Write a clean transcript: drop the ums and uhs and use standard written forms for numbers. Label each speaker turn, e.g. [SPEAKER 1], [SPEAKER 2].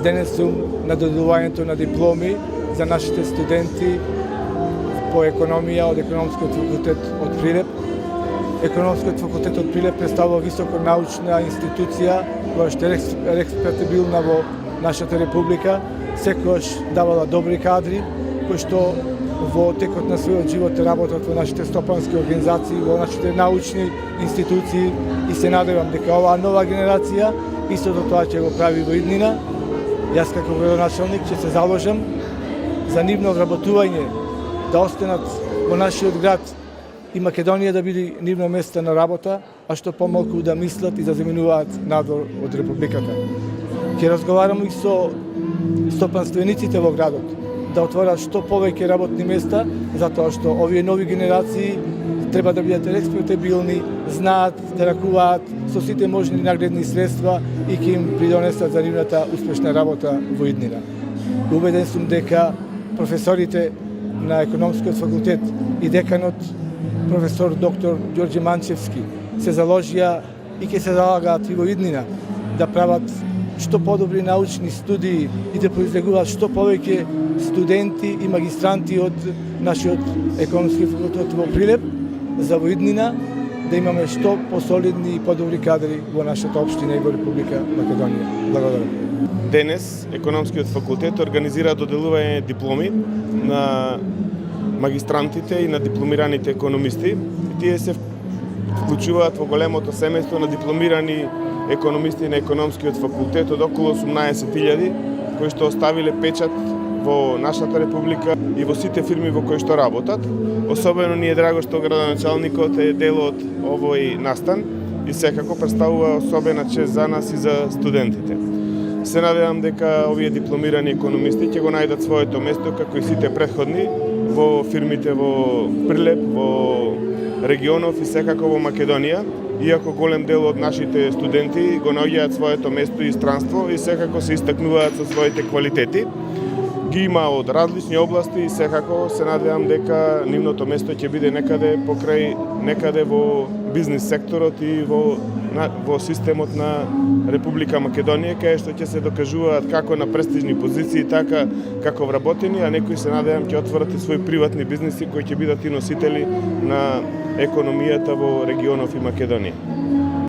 [SPEAKER 1] Денес сум на доделувањето на дипломи за нашите студенти по економија од Економскиот факултет од Прилеп. Економскиот факултет од Прилеп представува високо научна институција која што е респектабилна во нашата република, секогаш давала добри кадри кои што во текот на својот живот работат во нашите стопански организации, во нашите научни институции и се надевам дека оваа нова генерација истото тоа ќе го прави во иднина. Јас како градоначалник ќе се заложам за нивно вработување, да останат во нашиот град и Македонија да биде нивно место на работа, а што помалку да мислат и да заминуваат надвор од републиката. Ќе разговарам и со стопанствениците во градот, да отворат што повеќе работни места, затоа што овие нови генерации треба да бидат респектабилни, знаат да ракуваат со сите можни наградни средства и ќе им придонесат за нивната успешна работа во иднина. Убеден сум дека професорите на Економскиот факултет и деканот професор доктор Ѓорѓе Манчевски се заложија и ќе се залагаат и во иднина да прават што подобри научни студии и да произлегуваат што повеќе студенти и магистранти од нашиот Економски факултет во Прилеп, за во иднина да имаме што посолидни и подобри кадри во нашата општина и во Република Македонија. Благодарам.
[SPEAKER 2] Денес Економскиот факултет организира доделување дипломи на магистрантите и на дипломираните економисти. Тие се вклучуваат во големото семејство на дипломирани економисти на Економскиот факултет од околу 18.000 кои што оставиле печат во нашата република и во сите фирми во кои што работат. Особено ни е драго што градоначалникот е дел од овој настан и секако представува особена чест за нас и за студентите. Се надевам дека овие дипломирани економисти ќе го најдат своето место како и сите претходни во фирмите во Прилеп, во регионов и секако во Македонија, иако голем дел од нашите студенти го наоѓаат своето место и странство и секако се истакнуваат со своите квалитети. Ги има од различни области и секако се надевам дека нивното место ќе биде некаде во бизнис секторот и во системот на Република Македонија, кај што ќе се докажуваат како на престижни позиции, така како вработени, а некои се надевам ќе отворат и своји приватни бизниси кои ќе бидат и носители на економијата во регионов и Македонија.